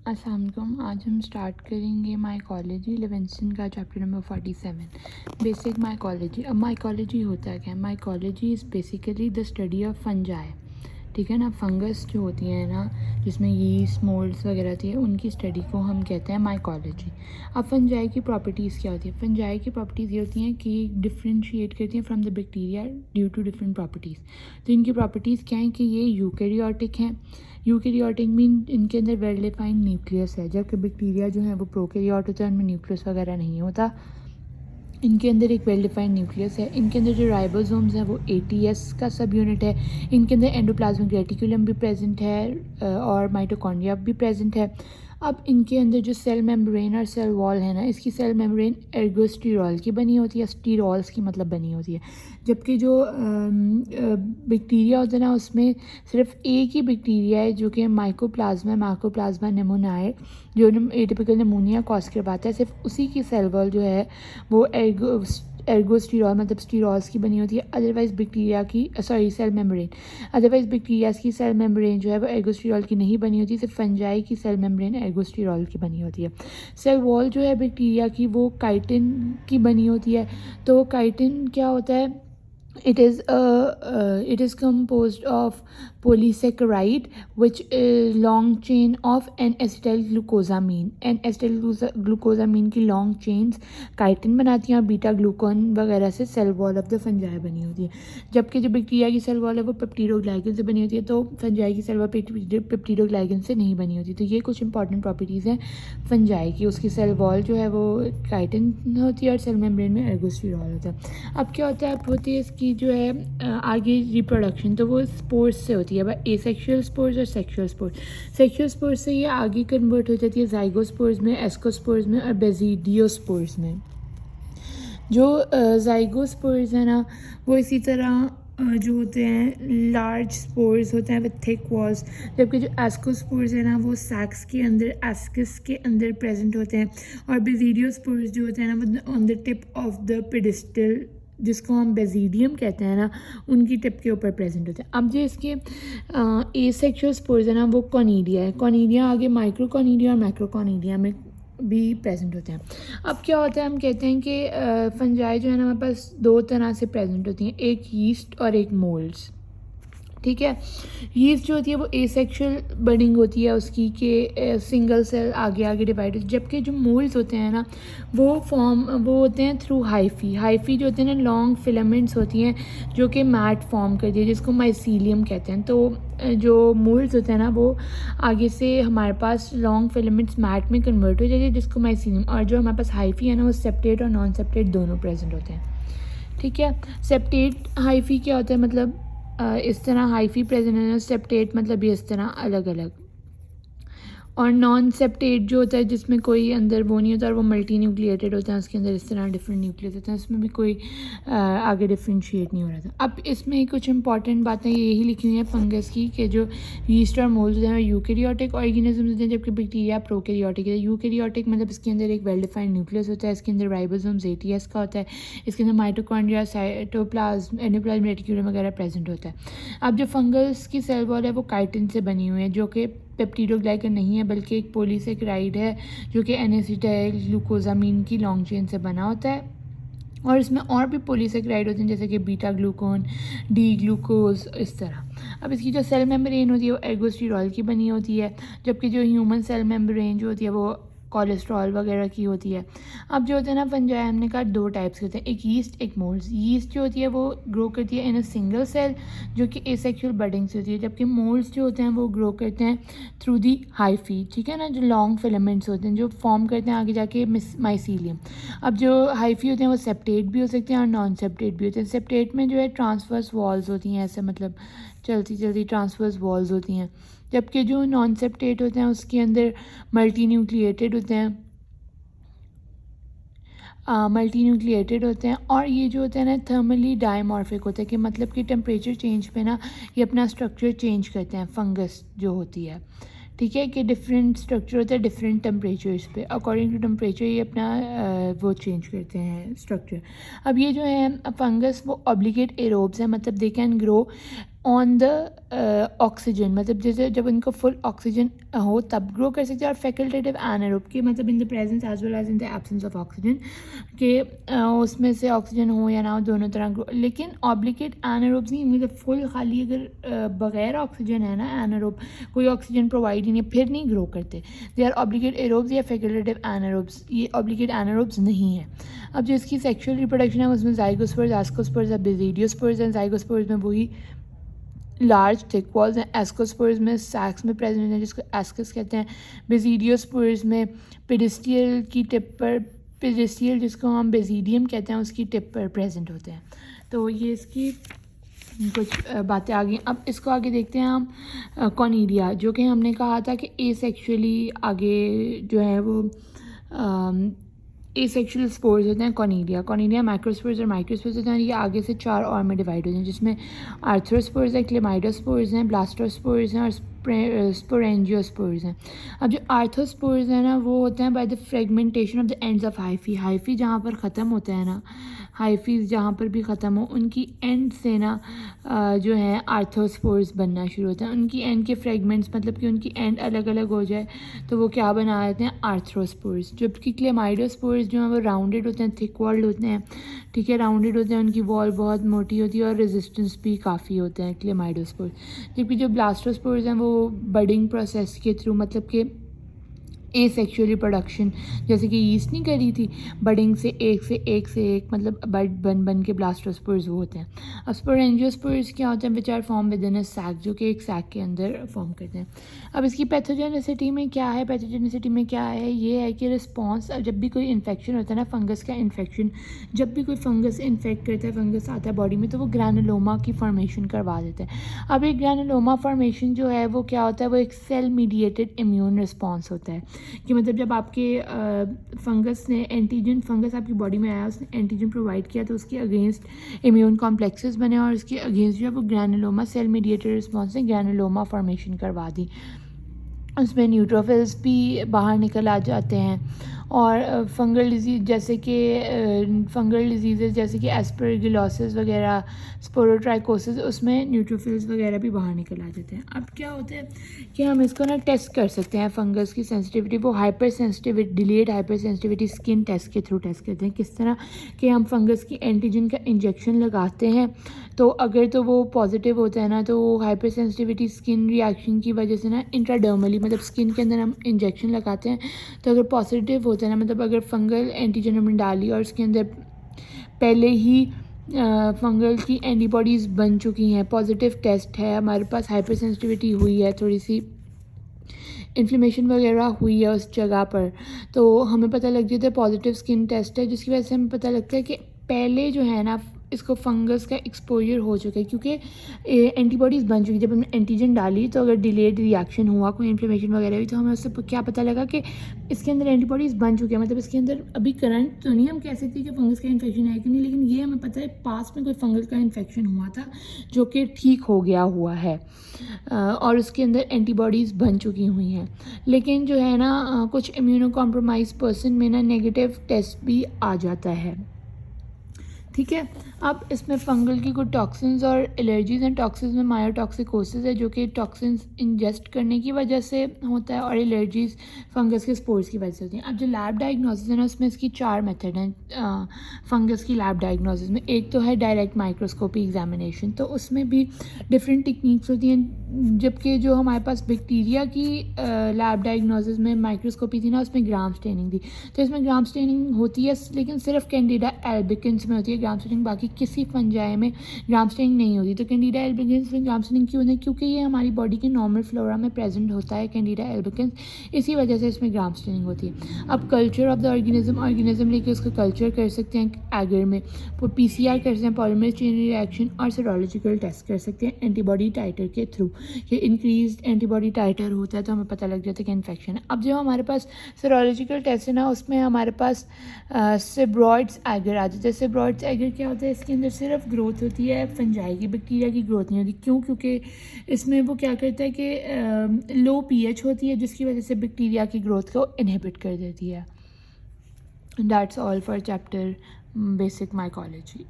अस्सलाम वालेकुम। आज हम स्टार्ट करेंगे माइकोलॉजी लिविंगस्टन का चैप्टर नंबर 47 बेसिक माइकोलॉजी। अब माइकोलॉजी होता क्या है? Mycology is basically the study of fungi, ठीक है ना। फंगस जो होती हैं ना, जिसमें यीस्ट मोल्ड्स वगैरह होती है, उनकी स्टडी को हम कहते हैं माइकोलॉजी। अब फंजाई की प्रॉपर्टीज़ क्या होती है? फंजाई की प्रॉपर्टीज़ ये होती हैं कि डिफ्रेंशिएट करती हैं from the bacteria due to different properties. तो इनकी प्रॉपर्टीज़ क्या हैं कि ये यूकैरियोटिक हैं। यूकैरियोटिक मीन इनके अंदर वेल डिफाइंड न्यूक्लियस है, जबकि बैक्टीरिया जो है वो प्रोकैरियोट होता है, उनमें न्यूक्लियस वगैरह नहीं होता। इनके अंदर एक वेल डिफाइंड न्यूक्लियस है। इनके अंदर जो राइबोसोम्स हैं वो एटीएस का सब यूनिट है। इनके अंदर एंडोप्लाज्मिक रेटिकुलम भी प्रेजेंट है और माइटोकॉन्ड्रिया भी प्रेजेंट है। अब इनके अंदर जो सेल मेम्ब्रेन और सेल वॉल है ना, इसकी सेल मेम्ब्रेन एर्गोस्टिरॉल की बनी होती है, स्टीरॉल्स की मतलब बनी होती है। जबकि जो बैक्टीरिया होता है ना, उसमें सिर्फ एक ही बैक्टीरिया है जो कि माइकोप्लाज्मा निमोनियाe, जो एटिपिकल निमोनिया कॉज करवाता है, सिर्फ उसी की सेल वॉल जो है वो एर्गोस्टिरॉल मतलब स्टीरॉल्स की बनी होती है। अदरवाइज बैक्टीरिया की सेल मेम्ब्रेन, अदरवाइज बैक्टीरिया की सेल मेम्ब्रेन जो है वो एर्गोस्टिरॉल की नहीं बनी होती, सिर्फ फंजाई की सेल मेम्ब्रेन एर्गोस्टिरॉल की बनी होती है। सेल वॉल जो है बैक्टीरिया की वो काइटिन की बनी होती है। तो काइटिन क्या होता है? It is composed of polysaccharide, which is long chain of N-acetylglucosamine। N-acetylglucosamine की लॉन्ग चेन्स काइटिन बनाती हैं और बीटा ग्लूकोन वगैरह से cell wall of the fungi बनी होती है। जबकि जो बैक्टीरिया की सेल वॉल है वो पेप्टिडोग्लाइकन से बनी होती है, तो फंजाई की सेल वॉल पेप्टिडोग्लाइकन से नहीं बनी होती। तो ये कुछ इंपॉर्टेंट प्रॉपर्टीज़ हैं फंजाई की। उसकी सेल वॉल जो है वो काइटिन होती है और सेल मेम्ब्रेन में एर्गोस्टिरॉल होता है। अब क्या होता है? अब होती है इसकी जो है आगे रिप्रोडक्शन, तो वो स्पोर्स से होती है। अब एसेक्सुअल स्पोर्स और सेक्सुअल स्पोर्स। सेक्सुअल स्पोर्स से ये आगे कन्वर्ट हो जाती है ज़ाइगोस्पोर्स में, एस्कोस्पोर्स में और बेसिडियोस्पोर्स में। जो ज़ाइगोस्पोर्स है ना, वो इसी तरह जो होते हैं लार्ज स्पोर्स होते हैं विद थिक वॉल्स, जबकि जो एस्कोस्पोर्स है ना वो सैक्स के अंदर, एस्किस के अंदर प्रेजेंट होते हैं। और बेसिडियोस्पोर्स जो होते हैं ना वो on the tip of the pedestal, जिसको हम बेसिडियम कहते हैं ना, उनकी टिप के ऊपर प्रेजेंट होते हैं। अब जो इसके एसेक्सुअल स्पोर्स है ना वो कॉनिडिया है। कॉनिडिया आगे माइक्रोकॉनिडिया और मैक्रोकॉनिडिया में भी प्रेजेंट होते हैं। अब क्या होता है? हम कहते हैं कि फंजाई जो है ना हमारे पास दो तरह से प्रेजेंट होती हैं, एक यीस्ट और एक मोल्ड्स, ठीक है। यीस्ट जो होती है वो एसेक्सुअल बडिंग होती है उसकी, कि सिंगल सेल आगे आगे डिवाइड होती है। जबकि जो मोल्ड्स होते हैं ना वो होते हैं थ्रू हाइफी जो होते हैं ना, लॉन्ग फिलामेंट्स होती हैं जो कि मैट फॉर्म करती है, जिसको माइसीलियम कहते हैं। तो जो मोल्ड्स होते हैं ना वो आगे से हमारे पास लॉन्ग फिलामेंट्स मैट में कन्वर्ट हो जाती है, जिसको माइसीलियम, और जो हमारे पास हाइफी है ना वो सेप्टेट और नॉन सेप्टेट दोनों प्रेजेंट होते हैं, ठीक है। सेप्टेट हाइफी क्या होता है? मतलब इस तरह हाइफी प्रेजेंट है, सेप्टेट मतलब ये इस तरह अलग अलग। और नॉन सेप्टेट जो होता है जिसमें कोई अंदर वो नहीं होता और वो मल्टी न्यूक्लिएटेड होता है, उसके अंदर इस तरह डिफरेंट न्यूक्लियस होते हैं, उसमें भी कोई आगे डिफ्रेंशिएट नहीं हो रहा था। अब इसमें कुछ इंपॉर्टेंट बातें यही लिखी हुई हैं फंगस की, कि जो यीस्ट और मोल्ड्स हैं वो यूकैरियोटिक ऑर्गेनिज्म होते हैं, जबकि बैक्टीरिया प्रोकैरियोटिक है। यूकैरियोटिक मतलब इसके अंदर एक वेल डिफाइंड न्यूक्लियस होता है, इसके अंदर राइबोसोम्स एटीएस का होता है, इसके अंदर माइटोकॉन्ड्रिया, साइटोप्लाज्म, एंडोप्लाज्म रेटिकुलम वगैरह प्रेजेंट होता है। अब जो फंगस की सेल वॉल है वो काइटिन से बनी हुई है, जो कि पेप्टिडोग्लाइकन नहीं है बल्कि एक पॉलीसेकेराइड है जो कि N-acetylglucosamine की लॉन्ग चेन से बना होता है। और इसमें और भी पॉलीसेकेराइड होते हैं जैसे कि बीटा ग्लूकोन, डी ग्लूकोज, इस तरह। अब इसकी जो सेल मेम्ब्रेन होती है वो एर्गोस्टिरॉल की बनी होती है, जबकि जो ह्यूमन सेल मेम्ब्रेन जो होती है वो कोलेस्ट्रॉल वगैरह की होती है। अब जो होते हैं ना फंजाई, हमने कहा दो टाइप्स के होते हैं, एक यीस्ट एक मोल्ड्स। यीस्ट जो होती है वो ग्रो करती है इन अ सिंगल सेल जो कि एसेक्सुअल बडिंग से होती है, जबकि मोल्ड्स जो होते हैं वो ग्रो करते हैं थ्रू दी हाइफी, ठीक है ना, जो लॉन्ग फिलामेंट्स होते हैं जो फॉर्म करते हैं आगे जाके माइसीलियम। अब जो हाइफी होते हैं वो सेप्टेट भी हो सकते हैं और नॉन सेप्टेट भी होते हैं। सेप्टेट में जो है ट्रांसवर्स वॉल्स होती हैं, ऐसे मतलब चलती चलती ट्रांसवर्स वॉल्स होती हैं, जबकि जो नॉन सेप्टेट होते हैं उसके अंदर मल्टी न्यूक्लिएटेड होते हैं, और ये जो होते हैं ना थर्मली डायमॉर्फिक होते हैं, कि मतलब कि टेम्परेचर चेंज पे ना ये अपना स्ट्रक्चर चेंज करते हैं, फंगस जो होती है, ठीक है, कि डिफरेंट स्ट्रक्चर होता है डिफरेंट टेम्परेचर्स पे, अकॉर्डिंग टू टेम्परेचर ये अपना वो चेंज करते हैं स्ट्रक्चर। अब ये जो है फंगस वो ऑब्लिगेट एरोब्स है, मतलब they can grow on the oxygen, मतलब जैसे जब इनको फुल ऑक्सीजन हो तब ग्रो कर सकते हैं। और फैकल्टेटिव एनारोब की मतलब in the presence as well as in the absence of oxygen, कि उसमें से ऑक्सीजन हो या ना हो दोनों तरह ग्रो। लेकिन ऑब्लिगेट एनारोब्स नहीं, मतलब फुल खाली अगर बगैर ऑक्सीजन है ना एनारोब, कोई ऑक्सीजन प्रोवाइड ही नहीं, फिर नहीं ग्रो करते। दे आर ऑब्लिगेट एरोब्स या फैकल्टेटिव एनारोब्स, ये ऑब्लिगेट एनारोब्स नहीं है। अब जो इसकी सेक्सुअल रिप्रोडक्शन है उसमें जाइगोस्पर्म्स, एस्कोस्पर्म्स या बेसिडियोस्पर्म्स हैं। जाइगोस्पर्म्स में वही लार्ज थिक वॉल्स हैं। एस्कोस्पर्म्स में सैक्स में प्रेजेंट हैं जिसको एस्कस कहते हैं। बेसिडियोस्पर्म्स में पेडिस्टियल की टिप पर, पेडिस्टियल जिसको हम बेसिडियम कहते हैं, उसकी टिप पर प्रेजेंट होते हैं। तो ये इसकी कुछ बातें आ गई। अब इसको आगे देखते हैं हम कॉनिडिया, जो कि हमने कहा था कि एसेक्सुअली आगे जो है वो एसेक्सुअल स्पोर्स होते हैं कॉनिडिया। कॉनिडिया माइक्रोस्पोर्स और माइक्रोस्पोर्स होते हैं। ये आगे से 4 और में डिवाइड होते हैं, जिसमें आर्थ्रोस्पोर्स हैं, क्लेमाइडोस्पोर्स हैं, ब्लास्टोस्पोर्स हैं और स्पोरेंजियोस्पोर्स हैं। अब जो आर्थ्रोस्पोर्स हैं ना वो होते हैं by the fragmentation of the ends of hyphae. Hyphae जहाँ पर ख़त्म होता है ना, हाइफीज जहाँ पर भी ख़त्म हो उनकी एंड से ना जो है आर्थ्रोस्पोर्स बनना शुरू होते हैं। उनकी एंड के फ्रेगमेंट्स, मतलब कि उनकी एंड अलग अलग हो जाए तो वो क्या बना देते हैं, आर्थ्रोस्पोर्स। जबकि क्लेमाइडोस्पोर्स जो हैं वो राउंडेड होते हैं, थिक वॉल्ड होते हैं, ठीक है, राउंडेड होते हैं, उनकी वॉल बहुत मोटी होती है और रेजिस्टेंस भी काफ़ी होते हैं क्लेमाइडोस्पोर्स। जबकि जो ब्लास्टोस्पोर्स हैं वो बडिंग प्रोसेस के थ्रू, मतलब कि एसेक्सुअल रिप्रोडक्शन जैसे कि यीस्ट नहीं करी थी, बडिंग से एक मतलब बन बन के ब्लास्टोस्पोर्स वो होते हैं। अब स्पोरेंजियोस्पोर्स क्या होते हैं, which are form within a sac, जो कि एक सैक के अंदर फॉर्म करते हैं। अब इसकी पैथोजेनिसिटी में क्या है, पैथोजेनिसिटी में क्या है, ये है कि रिस्पॉन्स, जब भी कोई इन्फेक्शन होता है ना, फंगस का इन्फेक्शन, जब भी कोई फंगस इन्फेक्ट करता है, फंगस आता है बॉडी में, तो वो ग्रैनुलोमा की फॉर्मेशन करवा देता है। अब एक ग्रैनुलोमा फॉर्मेशन जो है वो क्या होता है, वो एक सेल मीडिएटेड इम्यून रिस्पॉन्स होता है। कि मतलब जब आपके फंगस ने एंटीजन, फंगस आपकी बॉडी में आया, उसने एंटीजन प्रोवाइड किया तो उसके अगेंस्ट इम्यून कॉम्प्लेक्सेस बने और उसके अगेंस्ट जो है वो ग्रैनुलोमा, सेल मीडिएटेड रिस्पॉन्स ने ग्रैनुलोमा फॉर्मेशन करवा दी। उसमें न्यूट्रोफिल्स भी बाहर निकल आ जाते हैं। और फंगल डिजीज़ जैसे कि फंगल डिजीज़ जैसे कि एस्परगिलोसिस वगैरह, स्पोरोट्राइकोसिस, उसमें न्यूट्रोफिल्स वगैरह भी बाहर निकल आ जाते हैं। अब क्या होता है कि हम इसको ना टेस्ट कर सकते हैं फंगस की सेंसिटिविटी, वो hyper sensitivity, delayed hyper sensitivity skin test के थ्रू टेस्ट करते हैं। किस तरह कि हम फंगस की एंटीजन का इंजेक्शन लगाते हैं, तो अगर तो वो पॉजिटिव होता है ना, तो वो हाइपर सेंसिटिविटी स्किन रिएक्शन की वजह से ना इंट्राडर्मली, मतलब स्किन के अंदर हम इंजेक्शन लगाते हैं, तो अगर पॉजिटिव होता है ना, मतलब अगर फंगल एंटीजन हमने डाली और उसके अंदर पहले ही फंगल की एंटीबॉडीज़ बन चुकी हैं, पॉजिटिव टेस्ट है, हमारे पास हाइपर सेंसिटिविटी हुई है, थोड़ी सी इन्फ्लेमेशन वगैरह हुई है उस जगह पर, तो हमें पता लग जाता है पॉजिटिव स्किन टेस्ट है, जिसकी वजह से हमें पता लगता है कि पहले जो है ना इसको फंगस का एक्सपोजर हो चुका है, क्योंकि एंटीबॉडीज़ बन चुकी। जब हमने एंटीजन डाली तो अगर डिलेड रिएक्शन हुआ, कोई इन्फ्लेमेशन वगैरह हुई, तो हमें उससे क्या पता लगा कि इसके अंदर एंटीबॉडीज़ बन चुके हैं। मतलब इसके अंदर अभी करंट तो नहीं हम कह सकते कि फंगस का इन्फेक्शन है कि नहीं, लेकिन ये हमें पता है पास में कोई फंगस का इन्फेक्शन हुआ था जो कि ठीक हो गया हुआ है और उसके अंदर एंटीबॉडीज़ बन चुकी हुई हैं। लेकिन जो है ना कुछ इम्यूनो कॉम्प्रोमाइज पर्सन में ना नेगेटिव टेस्ट भी आ जाता है, ठीक है। अब इसमें फंगल की कुछ टॉक्सिन्स और एलर्जीज़ हैं। टॉक्सिन्स में मायोटॉक्सिकोसिस है, जो कि टॉक्सिन्स इंजेस्ट करने की वजह से होता है, और एलर्जीज़ फंगस के स्पोर्स की वजह से होती हैं। अब जो लैब डायग्नोसिस है ना, उसमें इसकी 4 मेथड हैं फंगस की लैब डायग्नोसिस में। एक तो है डायरेक्ट माइक्रोस्कोपी एग्जामिनेशन, तो उसमें भी डिफरेंट टेक्निक्स होती हैं। जबकि जो हमारे पास बैक्टीरिया की लैब डायग्नोसिस में माइक्रोस्कोपी थी ना, उसमें ग्राम स्टेनिंग थी। तो इसमें ग्राम स्टेनिंग होती है, लेकिन सिर्फ कैंडिडा एल्बिकन्स में होती है ग्राम स्टेनिंग, बाकी किसी फंजाई में ग्राम स्टेनिंग नहीं होती। तो कैंडिडा एल्बिकन्स में ग्राम स्टेनिंग क्यों नहीं, क्योंकि ये हमारी बॉडी के नॉर्मल फ्लोरा में प्रेजेंट होता है कैंडिडा एल्बिकन्स, इसी वजह से इसमें ग्राम स्टेनिंग होती है। अब कल्चर ऑफ द ऑर्गेनिज्म लेके उसका कल्चर कर सकते हैं एगर में, वो PCR कर सकते हैं, पॉलीमरेज चेन रिएक्शन, और सेरोलॉजिकल टेस्ट कर सकते हैं एंटीबॉडी टाइटर के थ्रू। ये इंक्रीज एंटीबॉडी टाइटर होता है तो हमें पता लग जाता है कि इन्फेक्शन है। अब जो हमारे पास सेरोलॉजिकल टेस्ट है ना, उसमें हमारे पास सेब्रॉइड्स एगर आ जाता है। सेब्रॉइड्स एगर क्या होता है, इसके अंदर सिर्फ ग्रोथ होती है फंजाई की, बैक्टीरिया की ग्रोथ नहीं होती। क्यों? क्योंकि इसमें वो क्या करता है कि लो pH होती है, जिसकी वजह से बैक्टीरिया की ग्रोथ को इनहिबिट कर देती है। That's all for chapter basic mycology.